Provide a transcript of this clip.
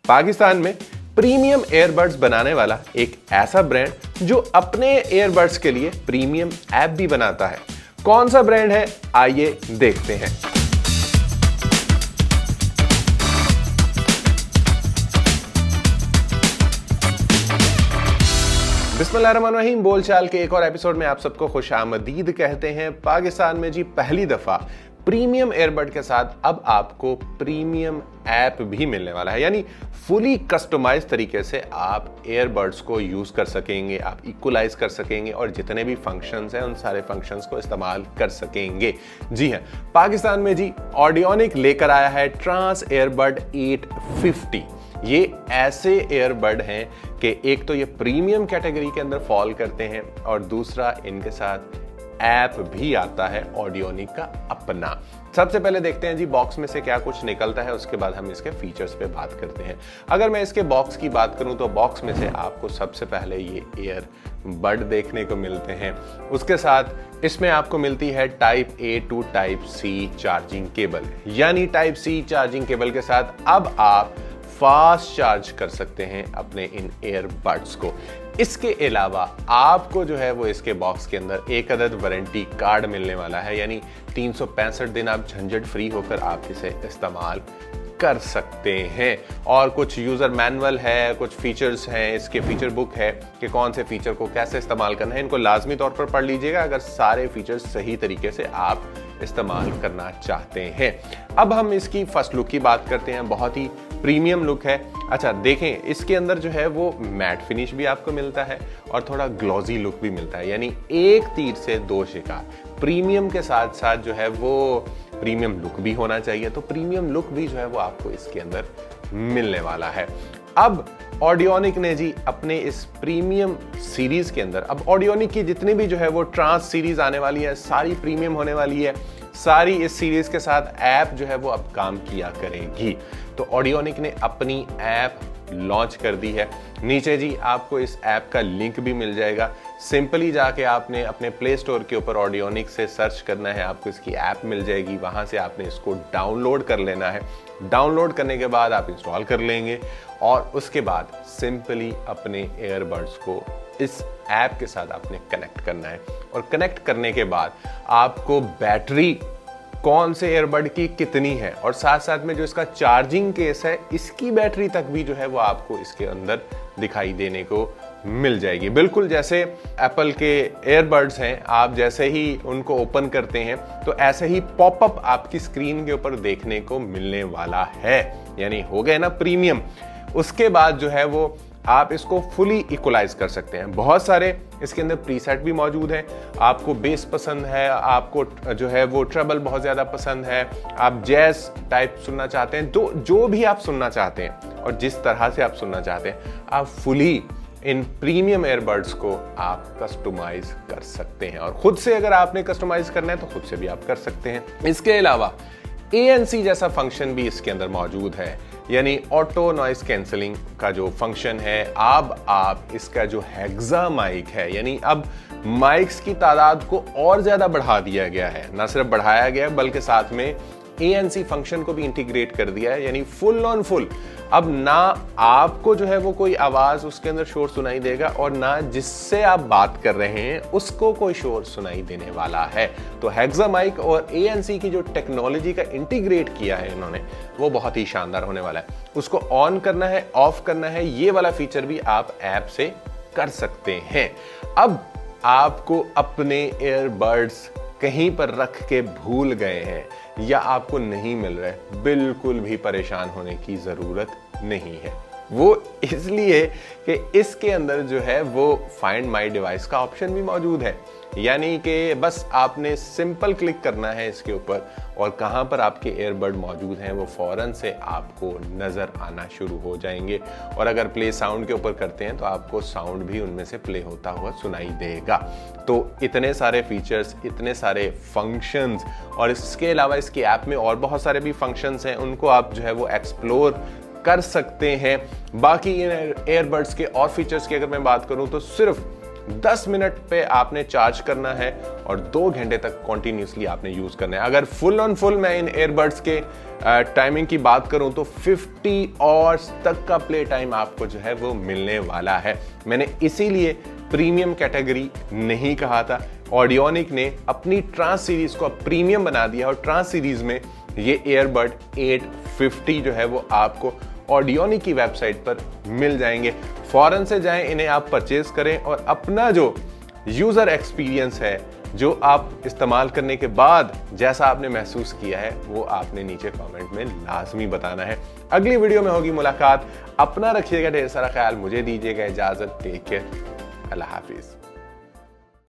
पाकिस्तान में premium airbuds बनाने वाला एक ऐसा ब्रांड जो अपने एयरबड्स के लिए प्रीमियम ऐप भी बनाता है। कौन सा ब्रांड है, आइए देखते हैं। बिस्मिल्लाहिर्रहमानिर्रहीम। बोलचाल के एक और एपिसोड में आप सबको खुशामदीद कहते हैं। पाकिस्तान में जी पहली दफा प्रीमियम एयरबड के साथ अब आपको प्रीमियम ऐप भी मिलने वाला है, यानी फुली कस्टमाइज तरीके से आप एयरबड्स को यूज कर सकेंगे, आप इक्वलाइज कर सकेंगे और जितने भी फंक्शंस हैं उन सारे फंक्शंस को इस्तेमाल कर सकेंगे। जी हां, पाकिस्तान में जी ऑडियोनिक लेकर आया है ट्रांस एयरबड 850। ये ऐसे एयरबड हैं कि एक तो ये प्रीमियम कैटेगरी के अंदर फॉल करते हैं और दूसरा इनके साथ ऐप भी आता है ऑडियोनिक का अपना। सबसे पहले देखते हैं जी बॉक्स में से क्या कुछ निकलता है, उसके बाद हम इसके फीचर्स पे बात करते हैं। अगर मैं इसके बॉक्स की बात करूं तो बॉक्स में से आपको सबसे पहले ये एयरबड देखने को मिलते हैं। उसके साथ इसमें आपको मिलती है type A to type C charging cable, यानी टाइप C चार्जिंग केबल के साथ अब आप फास्ट चार्ज कर सकते हैं अपने इन एयरबड्स को। इसके अलावा आपको जो है वो इसके बॉक्स के अंदर एक अदद वारंटी कार्ड मिलने वाला है, यानी 365 दिन आप झंझट फ्री होकर आप इसे इस्तेमाल कर सकते हैं। और कुछ यूजर मैनुअल है, कुछ फीचर्स हैं, इसके फीचर बुक है कि कौन से फीचर को कैसे इस्तेमाल करना है। इनको लाजमी तौर पर पढ़ लीजिएगा अगर सारे फीचर्स सही तरीके से आप इस्तेमाल करना चाहते हैं। अब हम इसकी फर्स्ट लुक की बात करते हैं। बहुत ही प्रीमियम लुक है। अच्छा देखें, इसके अंदर जो है वो मैट फिनिश भी आपको मिलता है और थोड़ा ग्लॉजी लुक भी मिलता है, यानी एक तीर से दो शिकार। प्रीमियम के साथ साथ जो है वो प्रीमियम लुक भी होना चाहिए, तो प्रीमियम लुक भी जो है वो आपको इसके अंदर मिलने वाला है। अब ऑडियोनिक ने जी अपने इस प्रीमियम सीरीज के अंदर, अब ऑडियोनिक की जितनी भी जो है वो ट्रांस सीरीज आने वाली है सारी प्रीमियम होने वाली है। सारी इस सीरीज के साथ ऐप जो है वो अब काम किया करेगी। तो ऑडियोनिक ने अपनी ऐप लॉन्च कर दी है। नीचे जी आपको इस ऐप का लिंक भी मिल जाएगा। सिंपली जाके आपने अपने प्ले स्टोर के ऊपर ऑडियोनिक से सर्च करना है, आपको इसकी ऐप मिल जाएगी। वहां से आपने इसको डाउनलोड कर लेना है। डाउनलोड करने के बाद आप इंस्टॉल कर लेंगे और उसके बाद सिंपली अपने एयरबड्स को इस ऐप के साथ आपने कनेक्ट करना है और कनेक्ट करने के बाद आपको बैटरी कौन से एयरबड की कितनी है और साथ साथ में जो इसका चार्जिंग केस है इसकी बैटरी तक भी जो है वो आपको इसके अंदर दिखाई देने को मिल जाएगी। बिल्कुल जैसे एप्पल के एयरबड्स हैं, आप जैसे ही उनको ओपन करते हैं तो ऐसे ही पॉपअप आपकी स्क्रीन के ऊपर देखने को मिलने वाला है, यानी हो गए ना प्रीमियम। उसके बाद जो है वो आप इसको फुली इक्वलाइज कर सकते हैं। बहुत सारे इसके अंदर प्रीसेट भी मौजूद हैं। आपको बेस पसंद है, आपको जो है वो ट्रबल बहुत ज़्यादा पसंद है, आप जैज टाइप सुनना चाहते हैं, तो जो भी आप सुनना चाहते हैं और जिस तरह से आप सुनना चाहते हैं आप फुली इन प्रीमियम एयरबड्स को आप कस्टमाइज कर सकते हैं। और खुद से अगर आपने कस्टमाइज करना है तो खुद से भी आप कर सकते हैं। इसके अलावा ANC जैसा फंक्शन भी इसके अंदर मौजूद है, यानी ऑटो नॉइस कैंसलिंग का जो फंक्शन है। अब आप इसका जो हेक्सा माइक है, यानी अब माइक्स की तादाद को और ज्यादा बढ़ा दिया गया है, ना सिर्फ बढ़ाया गया बल्कि साथ में ANC फंक्शन को भी इंटीग्रेट कर दिया है, यानी फुल ऑन फुल। अब ना आपको जो है वो कोई आवाज उसके अंदर शोर सुनाई देगा और ना जिससे आप बात कर रहे हैं उसको कोई शोर सुनाई देने वाला है। तो हेक्सा माइक और ANC की जो टेक्नोलॉजी का इंटीग्रेट किया है इन्होंने, वो बहुत ही शानदार होने वाला है। उसको ऑन करना है, ऑफ करना है, ये वाला फीचर भी आप ऐप से कर सकते हैं। अब आपको अपने एयरबड्स कहीं पर रख के भूल गए हैं या आपको नहीं मिल रहे, बिल्कुल भी परेशान होने की जरूरत नहीं है। वो इसलिए कि इसके अंदर जो है वो फाइंड माय डिवाइस का ऑप्शन भी मौजूद है, यानी कि बस आपने सिंपल क्लिक करना है इसके ऊपर और कहां पर आपके एयरबड मौजूद हैं वो फौरन से आपको नजर आना शुरू हो जाएंगे। और अगर प्ले साउंड के ऊपर करते हैं तो आपको साउंड भी उनमें से प्ले होता हुआ सुनाई देगा। तो इतने सारे फीचर्स, इतने सारे फंक्शंस, और इसके अलावा इसकी ऐप में और बहुत सारे भी फंक्शंस हैं, उनको आप जो है वो एक्सप्लोर कर सकते हैं। बाकी इन एयरबड्स के और फीचर्स की अगर मैं बात करूं तो सिर्फ 10 मिनट पे आपने चार्ज करना है और 2 घंटे तक कॉन्टिन्यूसली आपने यूज करना है। अगर फुल ऑन फुल मैं इन ईयरबड्स के टाइमिंग की बात करूं तो 50 आवर्स तक का प्ले टाइम आपको जो है वो मिलने वाला है। मैंने इसीलिए प्रीमियम कैटेगरी नहीं कहा था। ऑडियोनिक ने अपनी ट्रांस सीरीज को प्रीमियम बना दिया और ट्रांस सीरीज में ये ईयरबड 850 जो है वो आपको ऑडियोनिक की वेबसाइट पर मिल जाएंगे। फौरन से जाएं, इन्हें आप परचेज करें और अपना जो यूजर एक्सपीरियंस है, जो आप इस्तेमाल करने के बाद जैसा आपने महसूस किया है, वो आपने नीचे कमेंट में लाजमी बताना है। अगली वीडियो में होगी मुलाकात। अपना रखिएगा ढेर सारा ख्याल, मुझे दीजिएगा इजाजत। टेक केयर, अल्लाह हाफिज।